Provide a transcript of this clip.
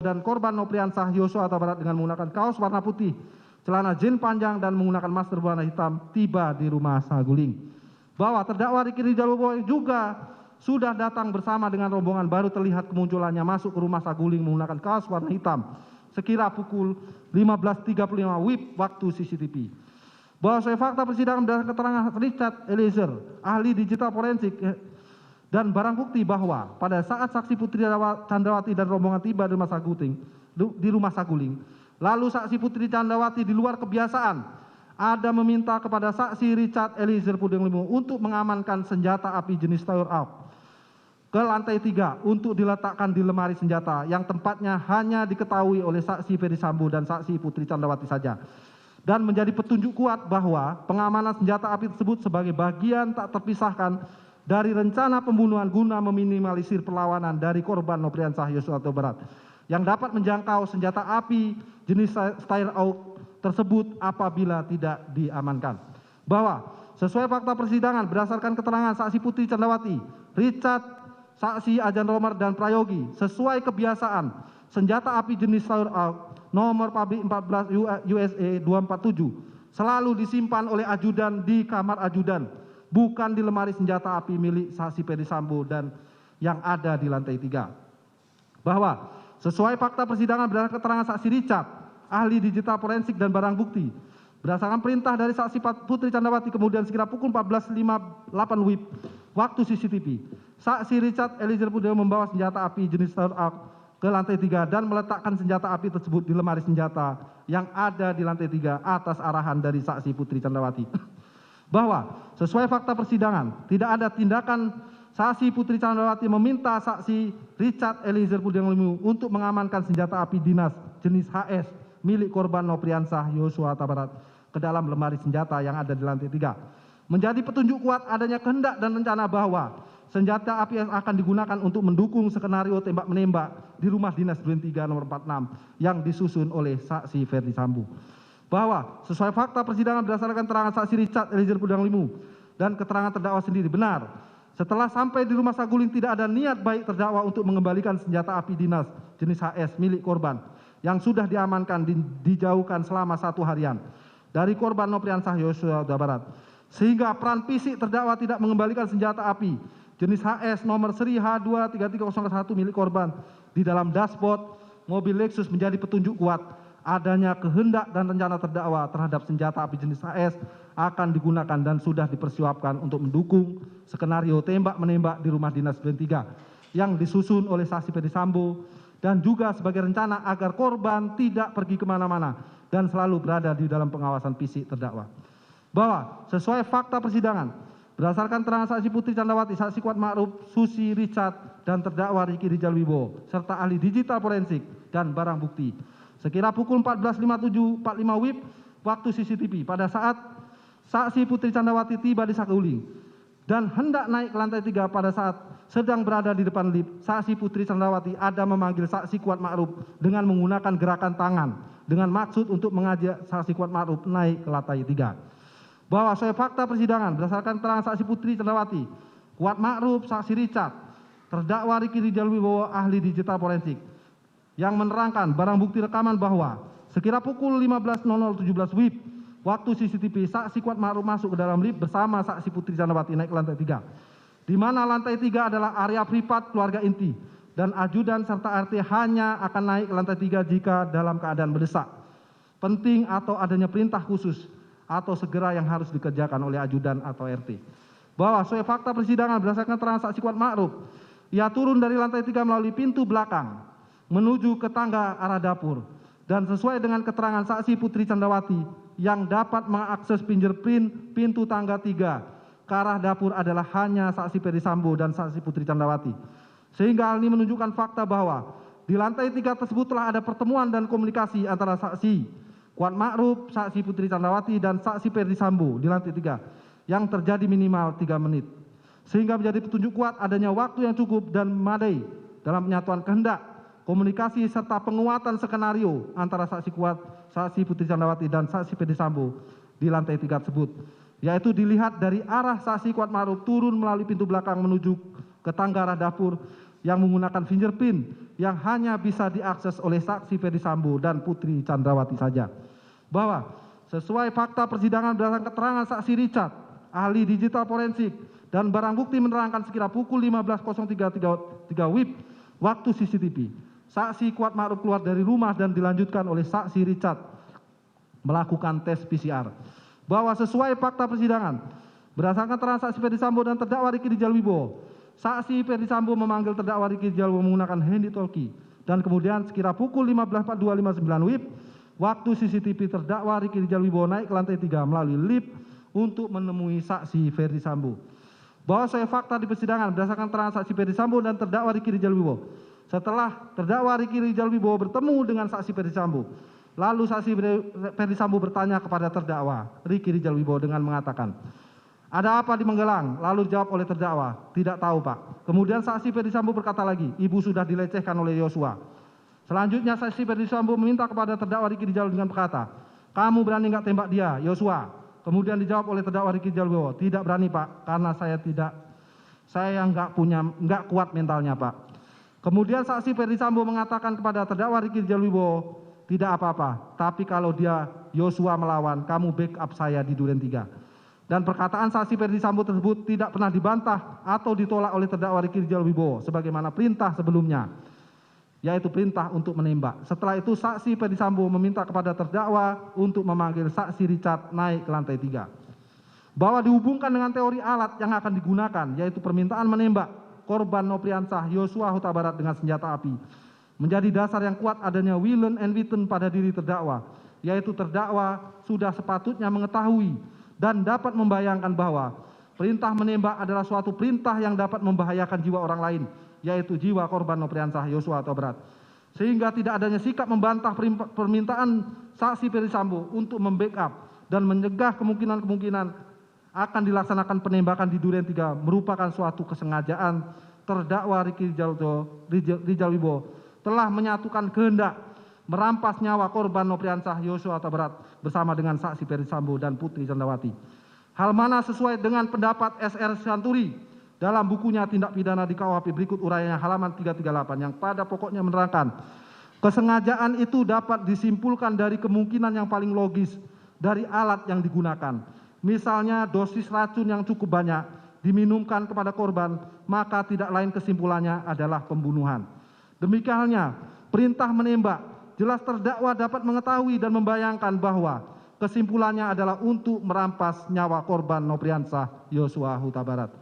dan korban Nopriansah Yosua Huta Barat dengan menggunakan kaos warna putih, celana jeans panjang dan menggunakan masker berwarna hitam tiba di rumah Saguling. Bahwa terdakwa Ricky Rijal Wibowo juga sudah datang bersama dengan rombongan baru terlihat kemunculannya masuk ke rumah Saguling menggunakan kaos warna hitam sekira pukul 15.35 WIB waktu CCTV. Bahwa sesuai fakta persidangan berdasarkan keterangan Richard Eliezer, ahli digital forensik dan barang bukti bahwa pada saat saksi Putri Candrawati dan rombongan tiba di rumah Saguling, lalu saksi Putri Candrawati di luar kebiasaan ada meminta kepada saksi Richard Eliezer Pudeng Lumiu untuk mengamankan senjata api jenis Tower Up ke lantai 3 untuk diletakkan di lemari senjata yang tempatnya hanya diketahui oleh saksi Ferdi Sambo dan saksi Putri Candrawati saja, dan menjadi petunjuk kuat bahwa pengamanan senjata api tersebut sebagai bagian tak terpisahkan dari rencana pembunuhan guna meminimalisir perlawanan dari korban Nopriansah Yosua Huta Barat yang dapat menjangkau senjata api jenis Steyr AUK tersebut apabila tidak diamankan. Bahwa sesuai fakta persidangan berdasarkan keterangan saksi Putri Candrawati, Richard, saksi Ajan Romar dan Prayogi, sesuai kebiasaan senjata api jenis Steyr AUK nomor pabrik 14 USA 247 selalu disimpan oleh ajudan di kamar ajudan, bukan di lemari senjata api milik saksi Ferdi Sambo dan yang ada di lantai 3. Bahwa sesuai fakta persidangan berdasarkan keterangan saksi Richard, ahli digital forensik dan barang bukti, berdasarkan perintah dari saksi Putri Candrawati kemudian sekira pukul 14.58 WIB waktu CCTV, saksi Richard Eliezer Pudeng membawa senjata api jenis Steyr AUK ke lantai 3 dan meletakkan senjata api tersebut di lemari senjata yang ada di lantai 3 atas arahan dari saksi Putri Candrawati. Bahwa sesuai fakta persidangan tidak ada tindakan saksi Putri Candrawati meminta saksi Richard Eliezer Pudeng Lumiu untuk mengamankan senjata api dinas jenis HS milik korban Nopriansah Yosua Huta Barat ke dalam lemari senjata yang ada di lantai 3. Menjadi petunjuk kuat adanya kehendak dan rencana bahwa senjata api yang akan digunakan untuk mendukung skenario tembak-menembak di rumah dinas Duren 3 nomor 46 yang disusun oleh saksi Ferdi Sambo. Bahwa sesuai fakta persidangan berdasarkan keterangan saksi Richard Eliezer Pudeng Lumiu dan keterangan terdakwa sendiri benar, setelah sampai di rumah Saguling tidak ada niat baik terdakwa untuk mengembalikan senjata api dinas jenis HS milik korban yang sudah diamankan dijauhkan selama 1 harian dari korban Nopriansah Yosua Huta Barat, sehingga peran fisik terdakwa tidak mengembalikan senjata api jenis HS nomor seri H23301 milik korban di dalam dashboard mobil Lexus menjadi petunjuk kuat adanya kehendak dan rencana terdakwa terhadap senjata api jenis HS akan digunakan dan sudah dipersiapkan untuk mendukung skenario tembak-menembak di rumah dinas Duren 3 yang disusun oleh saksi Ferdi Sambo dan juga sebagai rencana agar korban tidak pergi kemana-mana dan selalu berada di dalam pengawasan fisik terdakwa. Bahwa sesuai fakta persidangan berdasarkan keterangan saksi Putri Candrawati, saksi Kuat Ma'ruf, Susi Richard dan terdakwa Ricky Rijal Wibowo serta ahli digital forensik dan barang bukti, sekira pukul 14.57.45 WIB waktu CCTV pada saat saksi Putri Candrawati tiba di Saguling dan hendak naik ke lantai 3 pada saat sedang berada di depan lift, saksi Putri Candrawati ada memanggil saksi Kuat Ma'ruf dengan menggunakan gerakan tangan dengan maksud untuk mengajak saksi Kuat Ma'ruf naik ke lantai 3. Bahwa sesuai fakta persidangan berdasarkan keterangan saksi Putri Candrawati, Kuat Ma'ruf, saksi Richard, terdakwa Ricky Rijal Wibowo, ahli digital forensik, yang menerangkan barang bukti rekaman bahwa sekira pukul 15.00 17 WIB waktu CCTV, saksi Kuat Ma'ruf masuk ke dalam lift bersama saksi Putri Candrawati naik ke lantai 3, di mana lantai 3 adalah area privat keluarga inti dan ajudan serta RT hanya akan naik ke lantai 3 jika dalam keadaan mendesak, penting atau adanya perintah khusus atau segera yang harus dikerjakan oleh ajudan atau RT. Bahwa sesuai fakta persidangan berdasarkan keterangan saksi Kuat Ma'ruf, ia turun dari lantai 3 melalui pintu belakang menuju ke tangga arah dapur dan sesuai dengan keterangan saksi Putri Candrawati yang dapat mengakses fingerprint pintu tangga 3 ke arah dapur adalah hanya saksi Ferdi Sambo dan saksi Putri Candrawati. Sehingga hal ini menunjukkan fakta bahwa di lantai 3 tersebut telah ada pertemuan dan komunikasi antara saksi Kuat Ma'ruf, saksi Putri Candrawati dan saksi Ferdi Sambo di lantai 3 yang terjadi minimal 3 menit. Sehingga menjadi petunjuk kuat adanya waktu yang cukup dan memadai dalam penyatuan kehendak, komunikasi serta penguatan skenario antara saksi Kuat, saksi Putri Candrawati dan saksi Ferdi Sambo di lantai 3 tersebut. Yaitu dilihat dari arah saksi Kuat Ma'ruf turun melalui pintu belakang menuju ke tangga arah dapur yang menggunakan fingerprint yang hanya bisa diakses oleh saksi Ferdi Sambo dan Putri Chandrawati saja. Bahwa sesuai fakta persidangan berdasarkan keterangan saksi Richard, ahli digital forensik, dan barang bukti menerangkan sekira pukul 15.03 WIB waktu CCTV, saksi Kuat Ma'ruf keluar dari rumah dan dilanjutkan oleh saksi Richard melakukan tes PCR. Bahwa sesuai fakta persidangan berdasarkan keterangan saksi Ferdi Sambo dan terdakwa Ricky Rijal Wibowo, saksi Ferdi Sambo memanggil terdakwa Ricky Rijal Wibowo menggunakan handy talkie, dan kemudian sekira pukul 15.42.59 WIB waktu CCTV terdakwa Ricky Rijal Wibowo naik ke lantai 3 melalui lift untuk menemui saksi Ferdi Sambo. Bahwa sesuai fakta di persidangan berdasarkan keterangan saksi Ferdi Sambo dan terdakwa Ricky Rijal Wibowo, setelah terdakwa Ricky Rijal Wibowo bertemu dengan saksi Ferdi Sambo, lalu saksi Ferdi Sambo bertanya kepada terdakwa Ricky Rijal Wibowo dengan mengatakan, "Ada apa di Menggelang?" Lalu dijawab oleh terdakwa, "Tidak tahu, Pak." Kemudian saksi Ferdi Sambo berkata lagi, "Ibu sudah dilecehkan oleh Yosua." Selanjutnya saksi Ferdi Sambo meminta kepada terdakwa Ricky Rijal dengan berkata, "Kamu berani nggak tembak dia, Yosua?" Kemudian dijawab oleh terdakwa Ricky Rijal Wibowo, "Tidak berani, Pak, karena saya nggak kuat mentalnya, Pak." Kemudian saksi Ferdi Sambo mengatakan kepada terdakwa Ricky Rijal Wibowo, "Tidak apa-apa, tapi kalau dia Yosua melawan, kamu backup saya di Duren 3. Dan perkataan saksi Ferdi Sambo tersebut tidak pernah dibantah atau ditolak oleh terdakwa Ricky Rijal Wibowo sebagaimana perintah sebelumnya, yaitu perintah untuk menembak. Setelah itu saksi Ferdi Sambo meminta kepada terdakwa untuk memanggil saksi Richard naik ke lantai 3. Bahwa dihubungkan dengan teori alat yang akan digunakan, yaitu permintaan menembak korban Nopriansah Yosua Huta Barat dengan senjata api, menjadi dasar yang kuat adanya willen and witten pada diri terdakwa, yaitu terdakwa sudah sepatutnya mengetahui dan dapat membayangkan bahwa perintah menembak adalah suatu perintah yang dapat membahayakan jiwa orang lain, yaitu jiwa korban Nopriansah Yosua Huta Barat. Sehingga tidak adanya sikap membantah permintaan saksi Ferdi Sambo untuk membackup dan mencegah kemungkinan-kemungkinan akan dilaksanakan penembakan di Duren 3 merupakan suatu kesengajaan terdakwa Ricky Rijal Wibowo telah menyatukan kehendak merampas nyawa korban Nopriansah Yosua Huta Barat bersama dengan saksi Ferdi Sambo dan Putri Chandrawati. Hal mana sesuai dengan pendapat SR Santuri dalam bukunya Tindak Pidana di KUHP berikut uraiannya halaman 338 yang pada pokoknya menerangkan, kesengajaan itu dapat disimpulkan dari kemungkinan yang paling logis dari alat yang digunakan. Misalnya dosis racun yang cukup banyak diminumkan kepada korban, maka tidak lain kesimpulannya adalah pembunuhan. Demikian halnya perintah menembak, jelas terdakwa dapat mengetahui dan membayangkan bahwa kesimpulannya adalah untuk merampas nyawa korban Nopriansah Yosua Huta Barat.